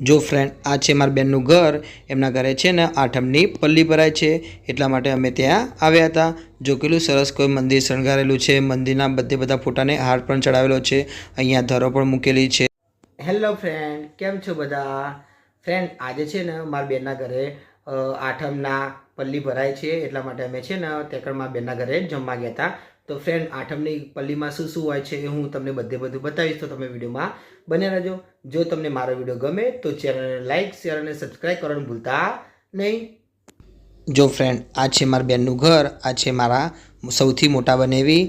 જો ફ્રેન્ડ આ છે મારા બેનનું ઘર। એમના ઘરે છે ને આઠમની પલ્લી ભરાય છે, એટલા માટે અમે ત્યાં આવ્યા હતા। જો કેટલું સરસ કોઈ મંદિર શણગારેલું છે, મંદિરના બધા ફોટાને હાર પણ ચડાવેલો છે, અહીંયા ધરો પણ મૂકેલી છે। હેલો ફ્રેન્ડ, કેમ છો બધા? ફ્રેન્ડ આજે છે ને મારા બેનના ઘરે આઠમના પલ્લી ભરાય છે, એટલા માટે અમે છે ને ત્યાં મારા બેનના ઘરે જમવા ગયા હતા। તો ફ્રેન્ડ આઠમની પલ્લીમાં શું શું હોય છે એ હું તમને બધું બતાવીશ, તો તમે વિડીયોમાં બને રહેજો। જો તમને મારો વિડીયો ગમે તો ચેનલને લાઈક, શેર અને સબસ્ક્રાઈબ કરવાનું ભૂલતા નહીં। જો ફ્રેન્ડ આ છે મારા બેનનું ઘર, આ છે મારા સૌથી મોટા બનેવી,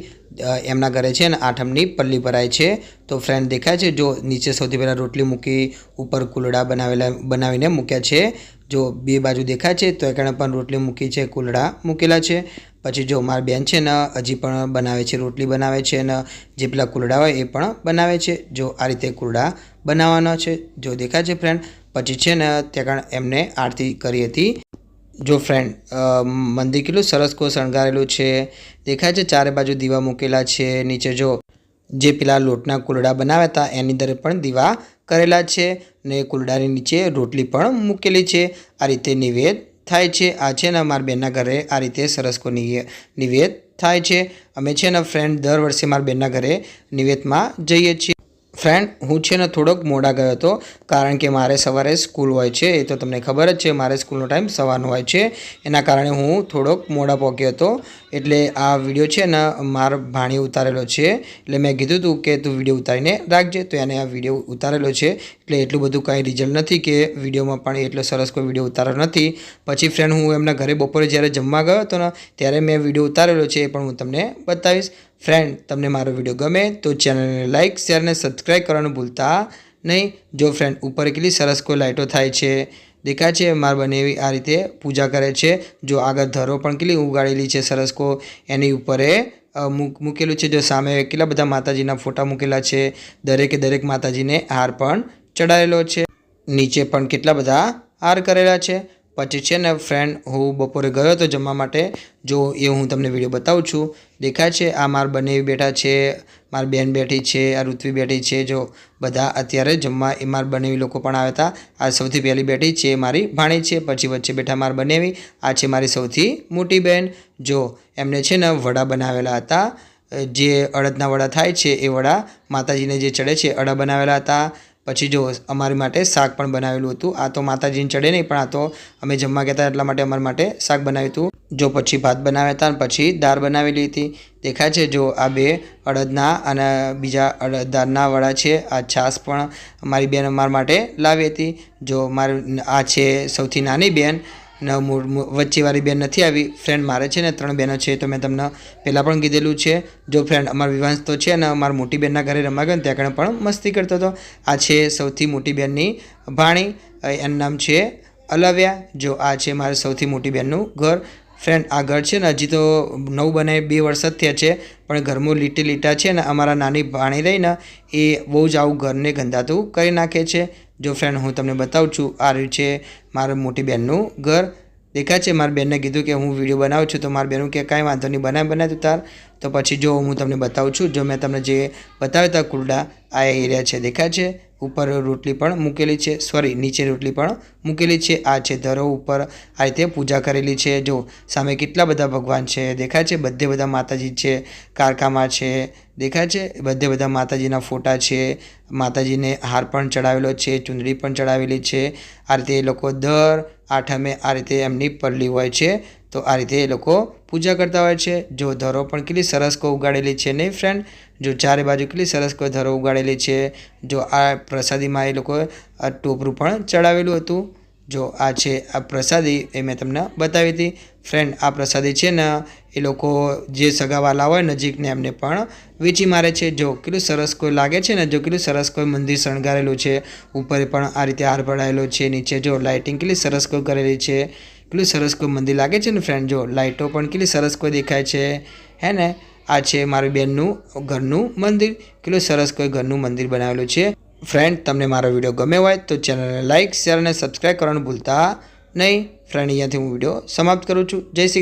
એમના ઘરે છે ને આઠમની પલ્લી ભરાય છે। તો ફ્રેન્ડ દેખાય છે, જો નીચે સૌથી પહેલાં રોટલી મૂકી, ઉપર કુલડા બનાવીને મૂક્યા છે। જો બે બાજુ દેખાય છે તો એકાણે પણ રોટલી મૂકી છે, કુલડા મૂકેલા છે। પછી જો મારી બેન છે ને હજી પણ બનાવે છે, રોટલી બનાવે છે અને જે પેલા કુલડા હોય એ પણ બનાવે છે। જો આ રીતે કુલડા બનાવવાના છે, જો દેખાય છે ફ્રેન્ડ। પછી છે ને ત્યાં એમને આરતી કરી હતી। જો ફ્રેન્ડ મંદિર કેટલું સરસ શણગારેલું છે, દેખાય છે, ચારે બાજુ દીવા મૂકેલા છે। નીચે જો જે પેલા લોટના કુલડા બનાવ્યા હતા એની અંદર પણ દીવા કરેલા છે ને કુલડાની નીચે રોટલી પણ મૂકેલી છે। આ રીતે નિવેદ થાય છે। આ છે ને મારા બેનના ઘરે આ રીતે સરસ નિવેદ થાય છે। અમે છે ને ફ્રેન્ડ દર વર્ષે મારા બેનના ઘરે નિવેદમાં જઈએ છીએ। ફ્રેન્ડ હું છે ને થોડોક મોડા ગયો હતો, કારણ કે મારે સવારે સ્કૂલ હોય છે, એ તો તમને ખબર જ છે, મારે સ્કૂલનો ટાઈમ સવારનો હોય છે, એના કારણે હું થોડોક મોડા પહોંચ્યો હતો। એટલે આ વિડીયો છે ને મારા ભાણીએ ઉતારેલો છે, એટલે મેં કીધું હતું કે તું વિડીયો ઉતારીને રાખજે, તો એને આ વિડીયો ઉતારેલો છે। એટલે એટલું બધું કાંઈ રિઝલ્ટ નથી કે વિડીયોમાં પણ એટલો સરસ કોઈ વિડીયો ઉતારેલો નથી। પછી ફ્રેન્ડ હું એમના ઘરે બપોરે જ્યારે જમવા ગયો હતો ને ત્યારે મેં વિડીયો ઉતારેલો છે, એ પણ હું તમને બતાવીશ। ફ્રેન્ડ તમને મારો વિડીયો ગમે તો ચેનલને લાઈક, શેર અને સબસ્ક્રાઈબ કરવાનું ભૂલતા નહીં। જો ફ્રેન્ડ ઉપર કેટલી સરસ કોઈ લાઇટો થાય છે, દેખાય છે, માર બનેવી આ રીતે પૂજા કરે છે। જો આગળ ધરો પણ કેટલી ઉગાડેલી છે સરસ એની ઉપર મૂકેલું છે। જો સામે કેટલા બધા માતાજીના ફોટા મૂકેલા છે, દરેક માતાજીને હાર પણ ચડાવેલો છે, નીચે પણ કેટલા બધા હાર કરેલા છે। પછી છે ને ફ્રેન્ડ હું બપોરે ગયો હતો જમવા માટે, જો એ હું તમને વિડીયો બતાવું છું। દેખાય છે આ માર બનેવી બેઠા છે, મારી બેન બેઠી છે, આ ઋત્વી બેઠી છે। જો બધા અત્યારે જમવા એ માર બનેવી લોકો પણ આવ્યા હતા। આ સૌથી પહેલી બેઠી છે મારી ભાણી છે, પછી વચ્ચે બેઠા માર બનેવી, આ છે મારી સૌથી મોટી બહેન। જો એમને છે ને વડા બનાવેલા હતા, જે અડદના વડા થાય છે એ વડા માતાજીને જે ચડે છે અડા બનાવેલા હતા। પછી જો અમારી માટે શાક પણ બનાવેલું હતું, આ તો માતાજીને ચડે નહીં, પણ આ તો અમે જમવા ગયા હતા એટલા માટે અમારા માટે શાક બનાવ્યું હતું। જો પછી ભાત બનાવ્યા હતા અને પછી દાળ બનાવેલી હતી। દેખાય છે જો આ બે અડદના અને બીજા દાળના વડા છે। આ છાશ પણ મારી બેન અમારા માટે લાવી હતી। જો આ છે સૌથી નાની બેન ને વચ્ચેવાળી બેન નથી આવી। ફ્રેન્ડ મારે છે ને 3 બહેનો છે, તો મેં તમને પહેલાં પણ કીધેલું છે। જો ફ્રેન્ડ અમારો વિવાંશ તો છે ને અમારા મોટી બહેનના ઘરે રમવા ગયો ને ત્યાં પણ મસ્તી કરતો હતો। આ છે સૌથી મોટી બહેનની ભાણી, એનું નામ છે અલવ્યા। જો આ છે મારી સૌથી મોટી બહેનનું ઘર। ફ્રેન્ડ આ ઘર છે ને હજી તો નવું બનાવી 2 વર્ષ જ થયા છે, પણ ઘરમાં લીટા છે ને અમારા નાની ભાણી રહી ને એ બહુ જ આવું ઘરને ગંધાતું કરી નાખે છે। જો ફ્રેન્ડ હું તમને બતાવું છું, આ રહ્યું છે મારા મોટી બહેનનું ઘર। દેખાય છે મારી બેનને કીધું કે હું વિડીયો બનાવું છું, તો મારી બહેનું કે કાંઈ વાંધો નહીં, બનાય તું તાર। તો પછી જો હું તમને બતાવું છું, જો મેં તમને જે બતાવ્યા હતા કુલડા, આ એરિયા છે, દેખાય છે, ઉપર રોટલી પણ મૂકેલી છે, સોરી નીચે રોટલી પણ મૂકેલી છે। આ છે ધરો, ઉપર આ રીતે પૂજા કરેલી છે। જો સામે કેટલા બધા ભગવાન છે, દેખાય છે, બધા માતાજી છે, કારકામાં છે, દેખાય છે, બધા માતાજીના ફોટા છે, માતાજીને હાર પણ ચડાવેલો છે, ચુંદડી પણ ચડાવેલી છે। આ રીતે એ લોકો દર આઠમે આ રીતે એમની પલ્લી હોય છે, તો આ રીતે એ લોકો પૂજા કરતા હોય છે। જો ધરો પણ કેટલી સરસ ઉગાડેલી છે નહીં ફ્રેન્ડ, જો ચારે બાજુ કેટલી સરસ ધરો ઉગાડેલી છે। જો આ પ્રસાદીમાં એ લોકો ટોપરું પણ ચડાવેલું હતું। જો આ છે આ પ્રસાદી, એ મેં તમને બતાવી હતી। ફ્રેન્ડ આ પ્રસાદી છે ને એ લોકો જે સગાવાલા હોય નજીકને એમને પણ વેચી મારે છે। જો કેટલું સરસ કોઈ લાગે છે ને, જો કેટલું સરસ કોઈ મંદિર શણગારેલું છે, ઉપર પણ આ રીતે હાર પડાયેલો છે, નીચે જો લાઇટિંગ કેટલી સરસ કોઈ કરેલી છે, કેટલું સરસ કોઈ મંદિર લાગે છે ને ફ્રેન્ડ। જો લાઇટો પણ કેટલી સરસ કોઈ દેખાય છે, હે ને। આ છે મારી બહેનનું ઘરનું મંદિર, કેટલું સરસ કોઈ ઘરનું મંદિર બનાવેલું છે। ફ્રેન્ડ તમને મારો વિડીયો ગમે હોય તો ચેનલને લાઈક, શેર અને સબસ્ક્રાઈબ કરવાનું ભૂલતા નહીં। ફ્રેન્ડ અહીંયાથી હું વિડીયો સમાપ્ત કરું છું। જય શ્રી કૃષ્ણ।